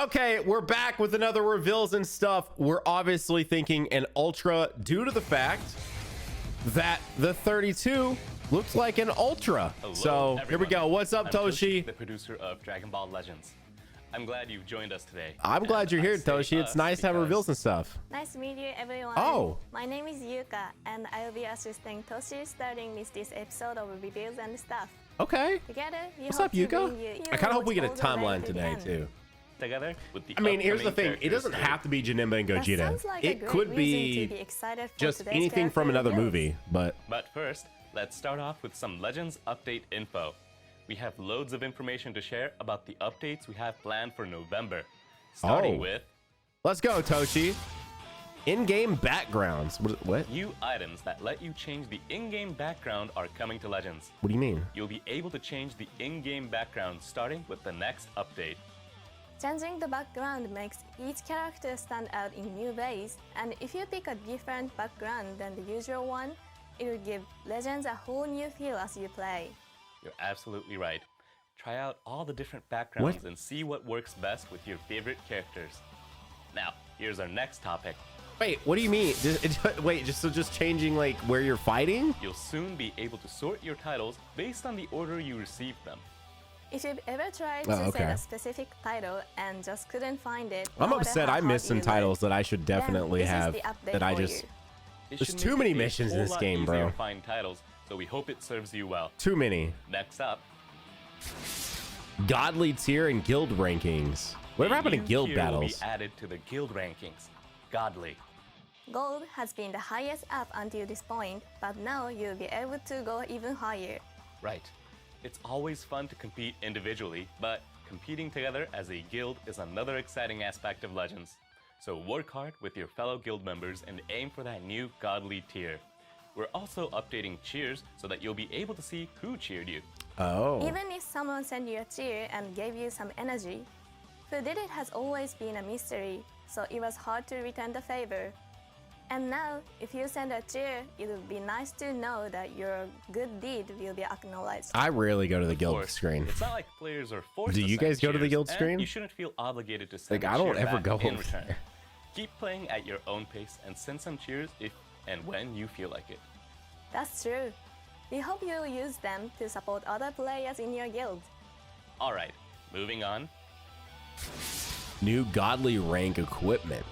Okay, we're back with another reveals and stuff. We're obviously thinking an Ultra due to the fact that the 32 looks like an Ultra. Hello, so everyone. Here we go. What's up, I'm Toshi? The producer of Dragon Ball Legends. I'm glad you've joined us today. I'm glad you're here, I say Toshi. It's us nice to have because reveals and stuff. Nice to meet you, everyone. Oh. My name is Yuka, and I will be assisting Toshi starting with this episode of reviews and stuff. Okay. Together, we What's hope up, to Yuka? bring you I kind of hope we get a all the way timeline to the today, end. too. Together with the I mean, here's the upcoming thing. It doesn't characters have to be Janemba and That Gogeta. sounds like a It great could reason be to excited for just today's anything from character another reveals. movie, but But first, let's start off with some Legends update info. We have loads of information to share about the updates we have planned for November. Starting Oh. with let's go, Toshi. In-game backgrounds. What? new items that let you change the in-game background are coming to Legends. What do you mean? You'll be able to change the in-game background starting with the next update. Changing the background makes each character stand out in new ways, and if you pick a different background than the usual one, it will give Legends a whole new feel as you play. You're absolutely right. Try out all the different backgrounds and see what works best with your favorite characters. Now, here's our next topic. Wait, what do you mean? Wait, just changing like where you're fighting? You'll soon be able to sort your titles based on the order you received them. If you've ever tried Oh, to okay. set a specific title and just couldn't find it, I'm no matter upset. how I missed some hard you titles look, that I should then definitely this is have the update that I for just you. It There's should too make many it a missions in whole this lot game, easier bro. to find titles, so we hope it serves you well. too many. Next up, Godly tier and guild rankings. Whatever a happened to new guild tier will battles? be added to the guild rankings. Godly. Gold has been the highest up until this point, but now you'll be able to go even higher. Right. It's always fun to compete individually, but competing together as a guild is another exciting aspect of Legends. So work hard with your fellow guild members and aim for that new godly tier. We're also updating cheers so that you'll be able to see who cheered you. Oh. Even if someone sent you a cheer and gave you some energy, who did it has always been a mystery, so it was hard to return the favor. And now, if you send a cheer, it would be nice to know that your good deed will be acknowledged. I rarely go to the Of guild course, screen. It's not like players are forced Do to you send guys go to the cheers, guild and screen? You shouldn't feel obligated to send Like, a I don't cheer ever back go in over return. there. Keep playing at your own pace and send some cheers if and when you feel like it. That's true. We hope you'll use them to support other players in your guild. Alright, moving on. New godly rank equipment.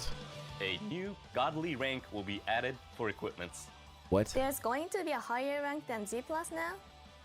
A new godly rank will be added for equipments. What? There's going to be a higher rank than G+ now?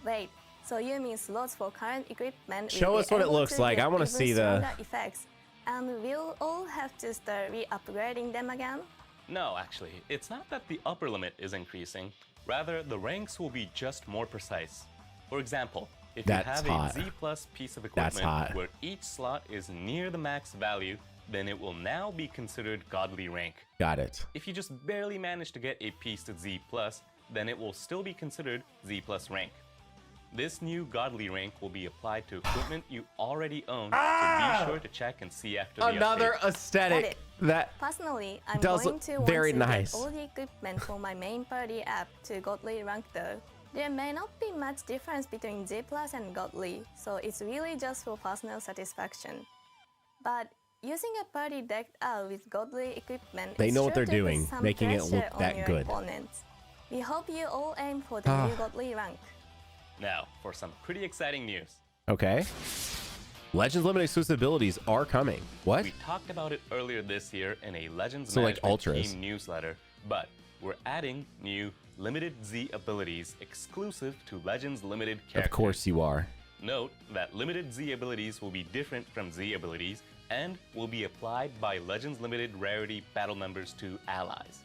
Wait, so you mean slots for current equipment? will Show be us what it able looks to like. get I wanna even see the- stronger effects, and we'll all have to start re-upgrading them again? No, actually, it's not that the upper limit is increasing. Rather, the ranks will be just more precise. For example, if That's you have hot. a Z+ piece of That's equipment hot. where each slot is near the max value, then it will now be considered godly rank. Got it. If you just barely manage to get a piece to Z+, then it will still be considered Z+ rank. This new godly rank will be applied to equipment you already own, so be sure to check and see after the Another update. aesthetic Got it. that Personally, I'm Does going look to very want to nice. get all the equipment for my main party app to godly rank though. There may not be much difference between G+ and godly, so it's really just for personal satisfaction. But using a party decked out with godly equipment They is know what sure they're to put doing, some making it look pressure on that your good. opponents. We hope you all aim for the new godly rank. Now, for some pretty exciting news. okay. Legends limited exclusive abilities are coming. What? We talked about it earlier this year in a Legends So, like, Management Ultras. Team newsletter, but we're adding new limited Z abilities exclusive to Legends limited characters. Of course you are. Note that limited Z abilities will be different from Z abilities and will be applied by Legends limited rarity battle members to allies.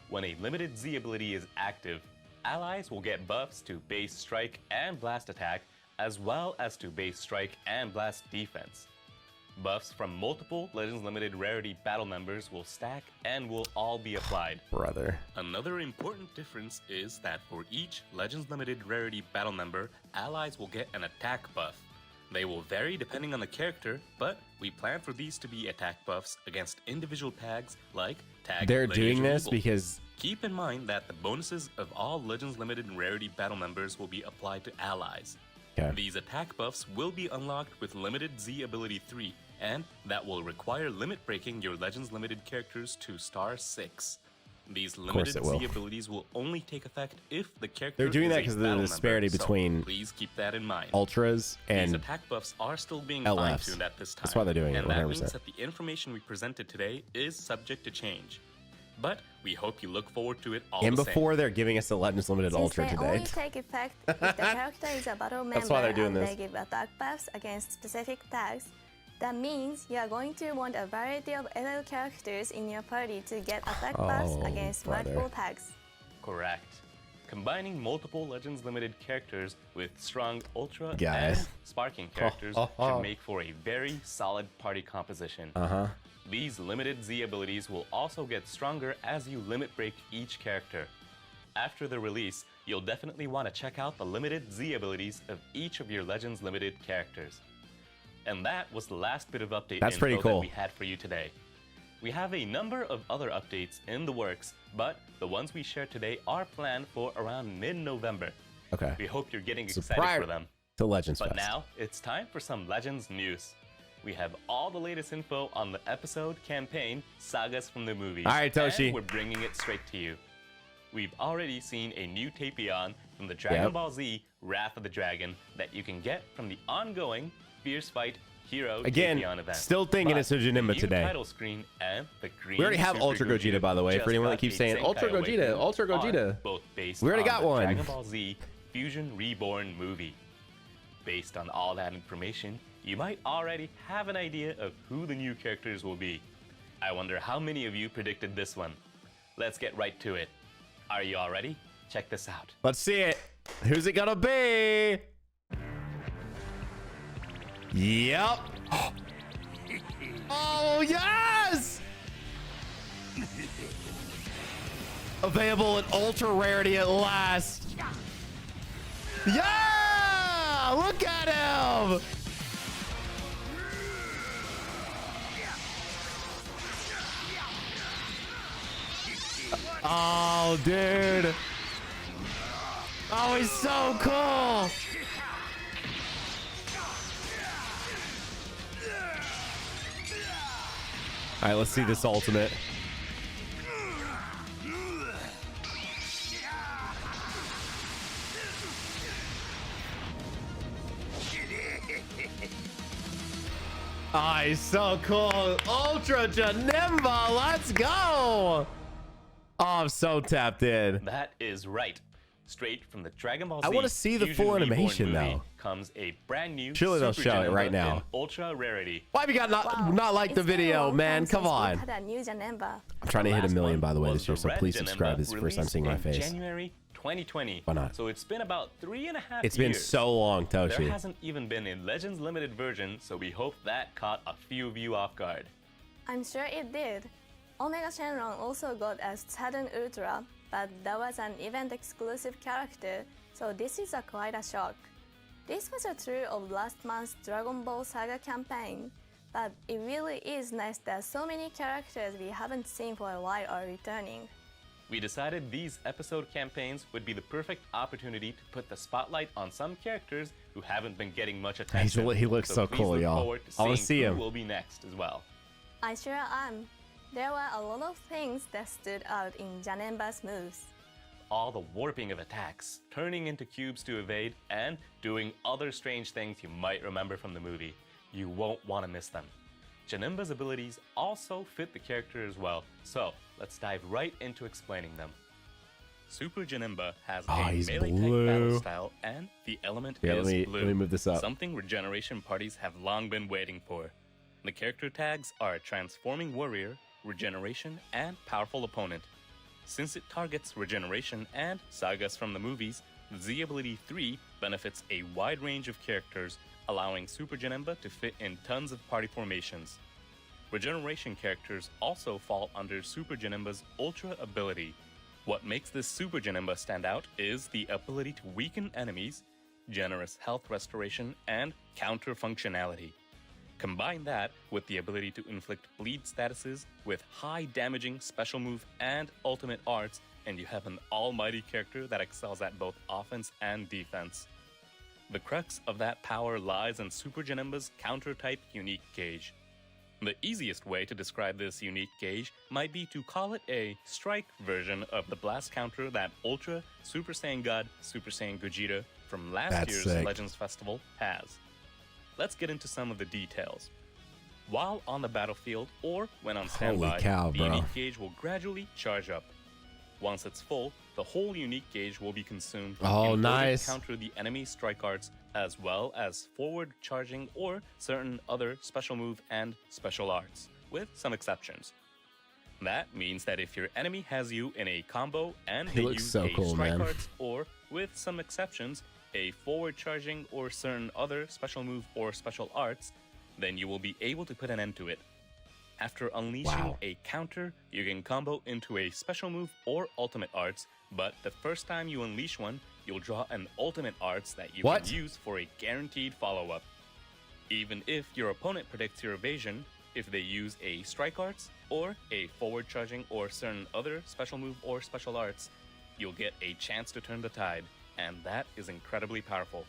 When a limited Z ability is active, allies will get buffs to base strike and blast attack, as well as to base strike and blast defense. Buffs from multiple Legends Limited rarity battle members will stack and will all be applied. Brother. Another important difference is that for each Legends Limited rarity battle member, allies will get an attack buff. They will vary depending on the character, but we plan for these to be attack buffs against individual tags like tag They're Lineage doing of this Evil. because Keep in mind that the bonuses of all Legends Limited rarity battle members will be applied to allies. Okay. These attack buffs will be unlocked with Limited Z Ability 3 and that will require limit breaking your Legends Limited characters to star 6. These limited it will. Z abilities will only take effect if the character They're doing is that a because of the battle disparity member, so between please keep that in mind. ultras These and attack buffs are still being LFs. fine-tuned at this time. That's why they're doing it, and that 100%. means that the information we presented today is subject to change. But we hope you look forward to it all and the before same. they're giving us the Legends Limited Since Ultra they today. only take effect if the character is a battle member That's why they're doing and this. they give attack buffs against specific tags, that means you are going to want a variety of LL characters in your party to get attack buffs Oh, against brother. multiple tags. Correct. Combining multiple Legends Limited characters with strong Ultra Guys. and Sparking characters should make for a very solid party composition. Uh-huh. These limited Z abilities will also get stronger as you limit break each character. After the release, you'll definitely want to check out the limited Z abilities of each of your Legends Limited characters. And that was the last bit of update That's pretty info cool. that we had for you today. We have a number of other updates in the works, but the ones we shared today are planned for around mid-November. Okay. We hope you're getting So excited prior for them. to Legends But Fest. now, it's time for some Legends news. We have all the latest info on the episode, campaign, sagas from the movies. All right, Toshi. And we're bringing it straight to you. We've already seen a new Tapion from the Dragon Yep. Ball Z Wrath of the Dragon that you can get from the ongoing Fierce Fight Hero Again, Tapion event. still thinking But it's a Janemba the new today. title screen and the green We already have Super Ultra Gogeta, by the way, for just anyone that got keeps a saying, Zenai Ultra Gogeta, Awakening Ultra are Gogeta. both based We already on got the one. Dragon Ball Z Fusion Reborn movie. Based on all that information, you might already have an idea of who the new characters will be. I wonder how many of you predicted this one. Let's get right to it. Are you all ready? Check this out. Let's see it. Who's it gonna be? Yep. Oh, yes! Available in ultra rarity at last. Yeah! Look at him! Oh, dude. Oh, he's so cool. All right, let's see this ultimate. Oh, he's so cool. Ultra Janemba, let's go. Oh, I'm so tapped in. That is right. Straight from the Dragon Ball Z I wanna see the Fusion full Reborn animation, movie though. comes a brand new Surely they'll Super show it Janemba right now. in Ultra Rarity. Why have you got Wow, not like the it's been a video, long man? time Come since on. we've had a new Janemba. I'm trying to hit a Last million, one by the way, was this year, the so Red please Janemba subscribe. This is the first time released seeing my in face. January 2020. Why not? So it's been about 3.5 It's years. been so long, There Toshi. hasn't even been a Legends Limited version, so we hope that caught a few of you off guard. I'm sure it did. Omega Shenron also got a Saturn Ultra, but that was an event-exclusive character, so this is quite a shock. This was true of last month's Dragon Ball Saga campaign, but it really is nice that so many characters we haven't seen for a while are returning. We decided these episode campaigns would be the perfect opportunity to put the spotlight on some characters who haven't been getting much attention. He looks so please cool, look y'all. forward to I wanna seeing see who him. will be next as well. I sure am. There were a lot of things that stood out in Janemba's moves. All the warping of attacks, turning into cubes to evade, and doing other strange things you might remember from the movie. You won't want to miss them. Janemba's abilities also fit the character as well, so let's dive right into explaining them. Super Janemba has a he's melee type blue. battle style, and the element Yeah, is let blue. me move this up. Something regeneration parties have long been waiting for. The character tags are Transforming Warrior, Regeneration, and Powerful Opponent. Since it targets regeneration and sagas from the movies, the Z ability 3 benefits a wide range of characters, allowing Super Janemba to fit in tons of party formations. Regeneration characters also fall under Super Janemba's Ultra ability. What makes this Super Janemba stand out is the ability to weaken enemies, generous health restoration, and counter functionality. Combine that with the ability to inflict bleed statuses with high damaging special move and ultimate arts, and you have an almighty character that excels at both offense and defense. The crux of that power lies in Super Janemba's counter-type unique gauge. The easiest way to describe this unique gauge might be to call it a strike version of the blast counter that Ultra, Super Saiyan God, Super Saiyan Gogeta from last year's sick. Legends Festival has. Let's get into some of the details. While on the battlefield or when on standby, Holy cow, the bro. unique gauge will gradually charge up. Once it's full, the whole unique gauge will be consumed Oh, in nice. order to counter the enemy's strike arts, as well as forward charging or certain other special move and special arts, with some exceptions. That means that if your enemy has you in a combo and He they looks use so a cool, strike man. arts, or with some exceptions, a forward charging or certain other special move or special arts, then you will be able to put an end to it. After unleashing Wow. a counter, you can combo into a special move or ultimate arts, but the first time you unleash one, you'll draw an ultimate arts that you What? can use for a guaranteed follow-up. Even if your opponent predicts your evasion, if they use a strike arts or a forward charging or certain other special move or special arts, you'll get a chance to turn the tide, and that is incredibly powerful.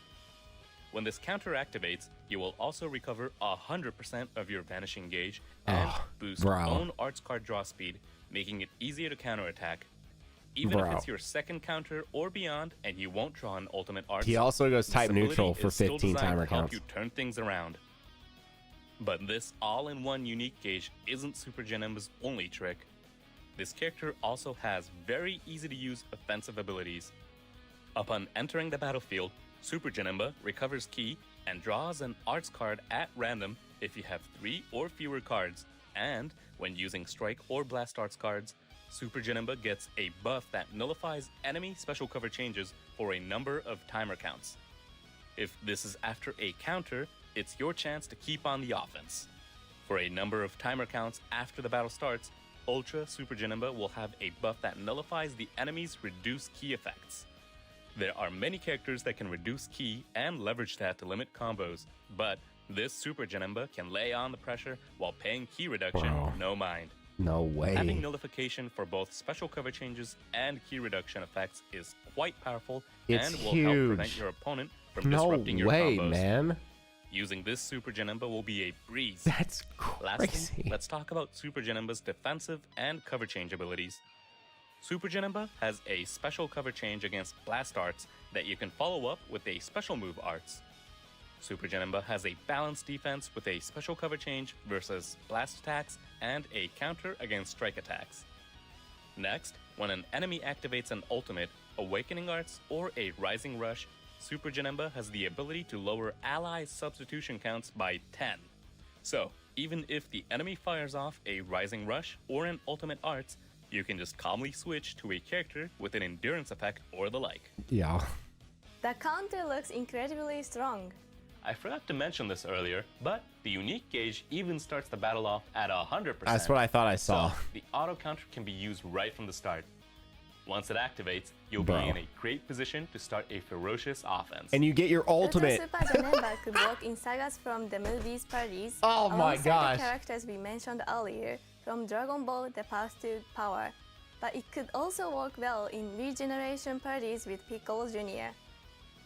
When this counter activates, you will also recover 100% of your vanishing gauge and Oh, boost bro. own arts card draw speed, making it easier to counterattack. Even Bro. if it's your second counter or beyond and you won't draw an ultimate arts, He also goes this type ability neutral for is still 15 designed timer to help counts. you turn things around. But this all-in-one unique gauge isn't Super Janemba's only trick. This character also has very easy-to-use offensive abilities. Upon entering the battlefield, Super Janemba recovers ki and draws an arts card at random if you have 3 or fewer cards, and when using strike or blast arts cards, Super Janemba gets a buff that nullifies enemy special cover changes for a number of timer counts. If this is after a counter, it's your chance to keep on the offense. For a number of timer counts after the battle starts, Ultra Super Janemba will have a buff that nullifies the enemy's reduced ki effects. There are many characters that can reduce ki and leverage that to limit combos, but this Super Janemba can lay on the pressure while paying ki reduction Bro. no mind. No way. Having nullification for both special cover changes and ki reduction effects is quite powerful It's and will help prevent huge. your opponent from No disrupting your way, combos. man. Using this Super Janemba will be a breeze. That's Lastly, crazy. let's talk about Super Janemba's defensive and cover change abilities. Super Janemba has a special cover change against blast arts that you can follow up with a special move arts. Super Janemba has a balanced defense with a special cover change versus blast attacks and a counter against strike attacks. Next, when an enemy activates an ultimate, Awakening Arts, or a Rising Rush, Super Janemba has the ability to lower allies' substitution counts by 10. So, even if the enemy fires off a Rising Rush or an Ultimate Arts, you can just calmly switch to a character with an endurance effect or the like. Yeah. The counter looks incredibly strong. I forgot to mention this earlier, but the unique gauge even starts the battle off at 100%. That's what I thought I saw. So, the auto counter can be used right from the start. Once it activates, you'll Bro. be in a great position to start a ferocious offense. And you get your ultimate. Ultra Super Janemba could work in sagas from the movies parties. Oh my alongside gosh. the characters we mentioned earlier from Dragon Ball The Path to Power. But it could also work well in regeneration parties with Piccolo Jr.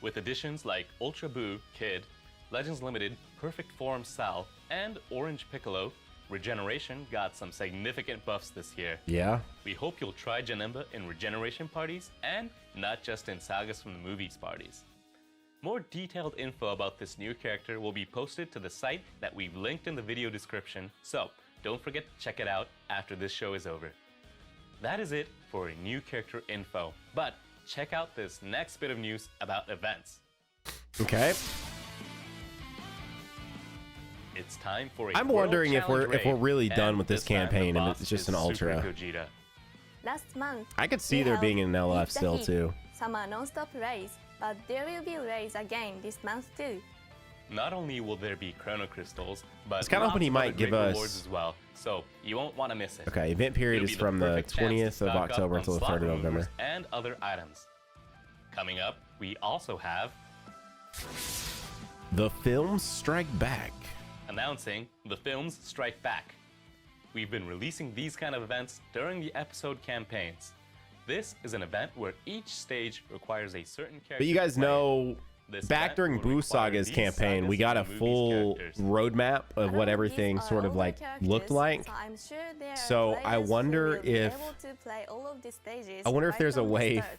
With additions like Ultra Buu, Kid, Legends Limited, Perfect Form Sal, and Orange Piccolo, Regeneration got some significant buffs this year. Yeah. We hope you'll try Janemba in regeneration parties and not just in sagas from the movies parties. More detailed info about this new character will be posted to the site that we've linked in the video description, so don't forget to check it out after this show is over. That is it for new character info, but check out this next bit of news about events. Okay. It's time for a I'm World wondering if we're Challenge really raid, done with this time the campaign and boss it's just is an Super Ultra. Gogeta. Last month, I could see we there held being an LF Beat the still Heat, too. Summer non-stop race, but there will be race again this month too. Not only will there be Chrono Crystals, but was kinda lots hoping he of might other give great us- rewards as well, so you won't want to miss it. Okay, event period It'll is be from the perfect chance to 20th of stock up October on until the slot 3rd of removers November. and other items. Coming up, we also have The films strike back. announcing the films Strike Back. We've been releasing these kind of events during the episode campaigns. This is an event where each stage requires a certain character. But you guys to play it. know This back event during will Boo require Saga's these campaign, we sagas got a from the full movie's characters. roadmap of what Although everything these are sort of older like looked characters, like. so I'm sure there are So I players who wonder will be if- able to play all of these stages I wonder if right there's a from the way. start.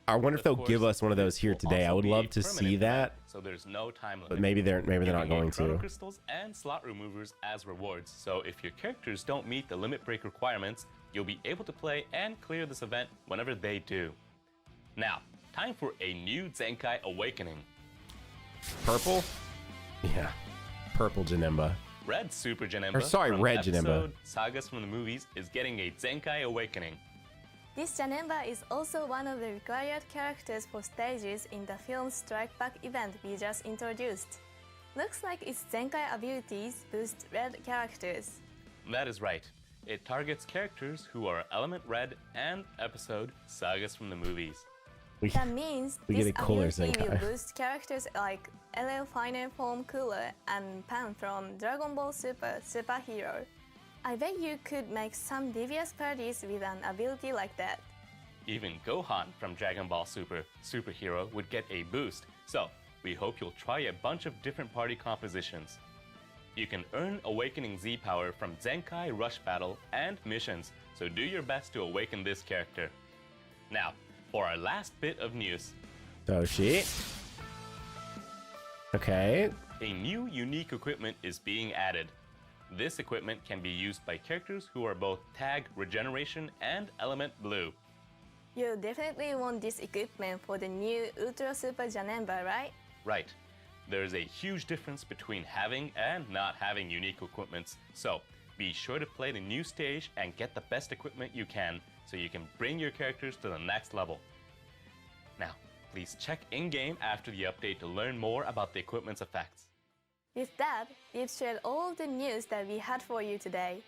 I wonder if Of they'll course, give us one of those here this will today. I also would be a love to see permanent that, event, so there's no time limit. but maybe they're You not can going get chrono to. crystals and slot removers as rewards. So if your characters don't meet the limit break requirements, you'll be able to play and clear this event whenever they do. Now, time for a new Zenkai Awakening. Purple? Yeah. Purple Janemba. Red Super Janemba. Or sorry, from Red Janemba. episode Sagas from the Movies is getting a Zenkai Awakening. This Janemba is also one of the required characters for stages in the film's Strike Back event we just introduced. Looks like its Zenkai abilities boost red characters. That is right. It targets characters who are Element Red and episode Sagas from the Movies. That means We this get a cooler ability will Zenkai. boost characters like LL Final Form Cooler and Pan from Dragon Ball Super Superhero. I bet you could make some devious parties with an ability like that. Even Gohan from Dragon Ball Super Superhero would get a boost, so we hope you'll try a bunch of different party compositions. You can earn Awakening Z power from Zenkai Rush Battle and missions, so do your best to awaken this character. Now, for our last bit of news, Toastie. Okay. a new unique equipment is being added. This equipment can be used by characters who are both Tag Regeneration and Element Blue. You definitely want this equipment for the new Ultra Super Janemba, right? Right. There's a huge difference between having and not having unique equipments, so be sure to play the new stage and get the best equipment you can so you can bring your characters to the next level. Now, please check in-game after the update to learn more about the equipment's effects. With that, we've shared all of the news that we had for you today.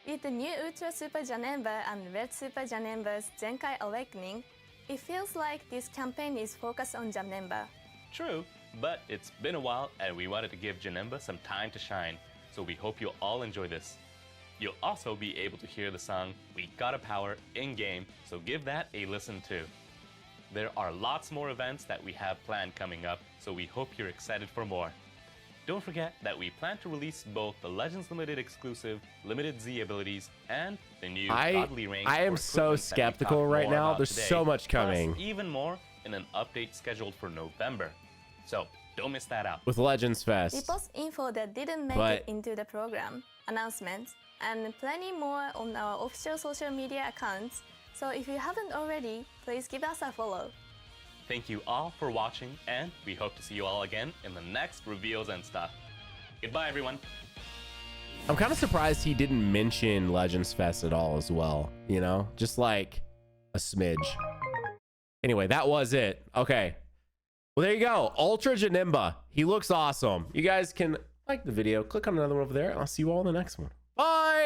With the new Ultra Super Janemba and Red Super Janemba's Zenkai Awakening, it feels like this campaign is focused on Janemba. True, but it's been a while and we wanted to give Janemba some time to shine, so we hope you'll all enjoy this. You'll also be able to hear the song We Gotta Power in-game, so give that a listen too. There are lots more events that we have planned coming up, so we hope you're excited for more. Don't forget that we plan to release both the Legends Limited exclusive Limited Z abilities and the new Godly Rank. I am so skeptical right now. There's so much coming. Plus even more in an update scheduled for November. So don't miss that out. With Legends We Fest. post info that didn't make But- it into the program, announcements, and plenty more on our official social media accounts. So if you haven't already, please give us a follow. Thank you all for watching, and we hope to see you all again in the next reveals and stuff. Goodbye, everyone. I'm kind of surprised he didn't mention Legends Fest at all as well. You know, just like a smidge. Anyway, that was it. Okay. Well, there you go. Ultra Janemba. He looks awesome. You guys can like the video, click on another one over there, and I'll see you all in the next one. Bye.